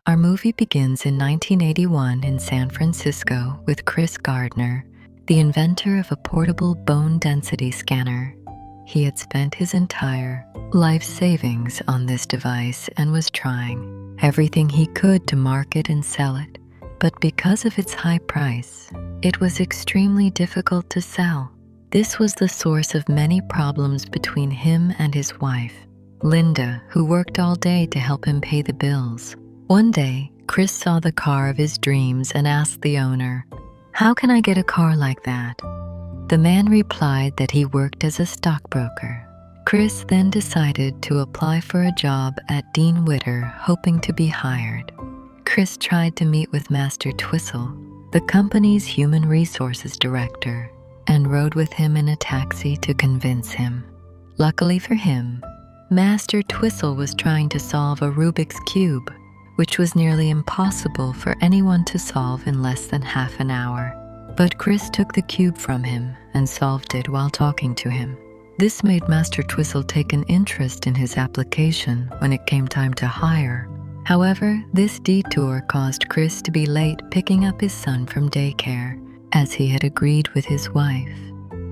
Our movie begins in 1981 in San Francisco with Chris Gardner, the inventor of a portable bone density scanner. He had spent his entire life savings on this device and was trying everything he could to market and sell it. But because of its high price, it was extremely difficult to sell. This was the source of many problems between him and his wife, Linda, who worked all day to help him pay the bills. One day, Chris saw the car of his dreams and asked the owner, "How can I get a car like that?" The man replied that he worked as a stockbroker. Chris then decided to apply for a job at Dean Witter, hoping to be hired. Chris tried to meet with Master Twistle, the company's human resources director, and rode with him in a taxi to convince him. Luckily for him, Master Twistle was trying to solve a Rubik's Cube, which was nearly impossible for anyone to solve in less than half an hour. But Chris took the cube from him and solved it while talking to him. This made Master Twistle take an interest in his application when it came time to hire. However, this detour caused Chris to be late picking up his son from daycare, as he had agreed with his wife.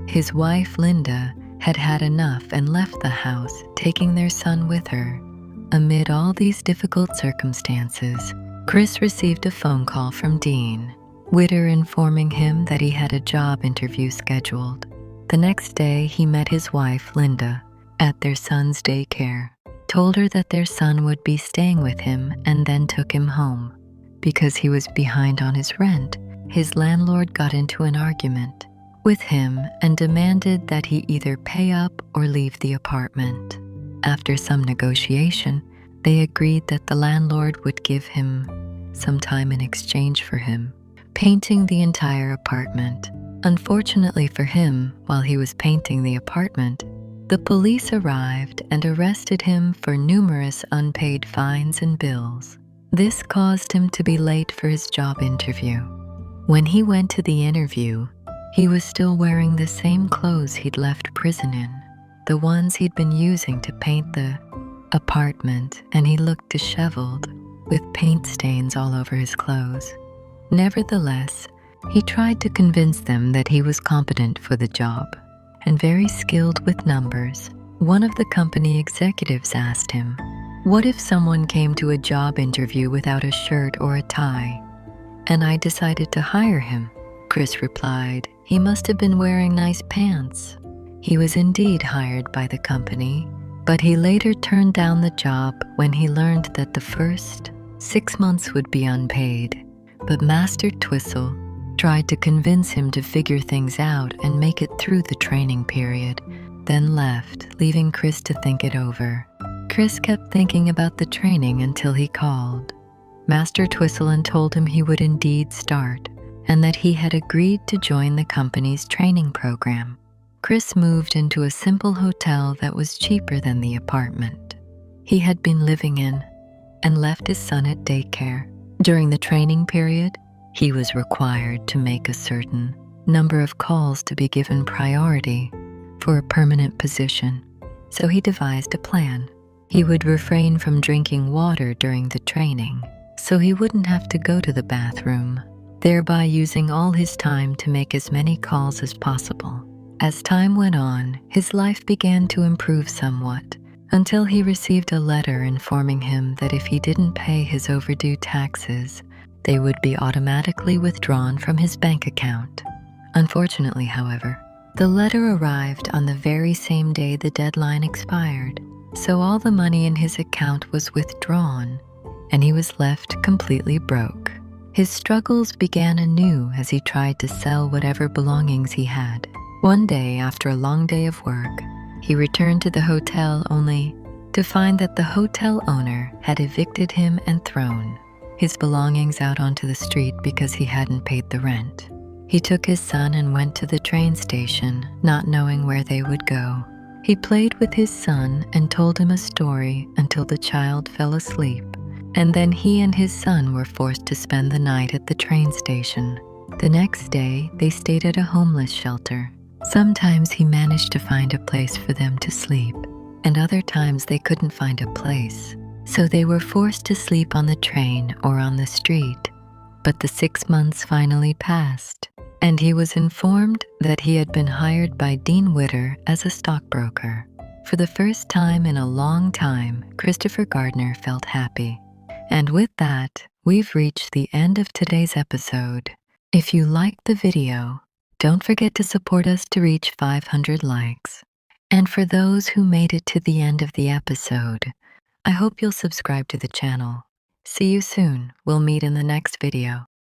His wife, Linda, had had enough and left the house, taking their son with her. Amid all these difficult circumstances, Chris received a phone call from Dean Witter informing him that he had a job interview scheduled. The next day, he met his wife, Linda, at their son's daycare, told her that their son would be staying with him, and then took him home. Because he was behind on his rent, his landlord got into an argument with him and demanded that he either pay up or leave the apartment. After some negotiation, they agreed that the landlord would give him some time in exchange for him painting the entire apartment. Unfortunately for him, while he was painting the apartment, the police arrived and arrested him for numerous unpaid fines and bills. This caused him to be late for his job interview. When he went to the interview, he was still wearing the same clothes he'd left prison in, the ones he'd been using to paint the apartment, and he looked disheveled, with paint stains all over his clothes. Nevertheless, he tried to convince them that he was competent for the job and very skilled with numbers. One of the company executives asked him, "What if someone came to a job interview without a shirt or a tie, and I decided to hire him?" Chris replied, "He must have been wearing nice pants." He was indeed hired by the company, but he later turned down the job when he learned that the first 6 months would be unpaid. But Master Twistle tried to convince him to figure things out and make it through the training period, then left, leaving Chris to think it over. Chris kept thinking about the training until he called Master Twistle and told him he would indeed start, and that he had agreed to join the company's training program. Chris moved into a simple hotel that was cheaper than the apartment he had been living in, and left his son at daycare. During the training period, he was required to make a certain number of calls to be given priority for a permanent position, so he devised a plan. He would refrain from drinking water during the training, so he wouldn't have to go to the bathroom, thereby using all his time to make as many calls as possible. As time went on, his life began to improve somewhat, until he received a letter informing him that if he didn't pay his overdue taxes, they would be automatically withdrawn from his bank account. Unfortunately, however, the letter arrived on the very same day the deadline expired, so all the money in his account was withdrawn, and he was left completely broke. His struggles began anew as he tried to sell whatever belongings he had. One day, after a long day of work, he returned to the hotel only to find that the hotel owner had evicted him and thrown his belongings out onto the street because he hadn't paid the rent. He took his son and went to the train station, not knowing where they would go. He played with his son and told him a story until the child fell asleep, and then he and his son were forced to spend the night at the train station. The next day, they stayed at a homeless shelter. Sometimes he managed to find a place for them to sleep, and other times they couldn't find a place, so they were forced to sleep on the train or on the street. But the 6 months finally passed, and he was informed that he had been hired by Dean Witter as a stockbroker. For the first time in a long time, Christopher Gardner felt happy. And with that, we've reached the end of today's episode. If you liked the video, don't forget to support us to reach 500 likes. And for those who made it to the end of the episode, I hope you'll subscribe to the channel. See you soon. We'll meet in the next video.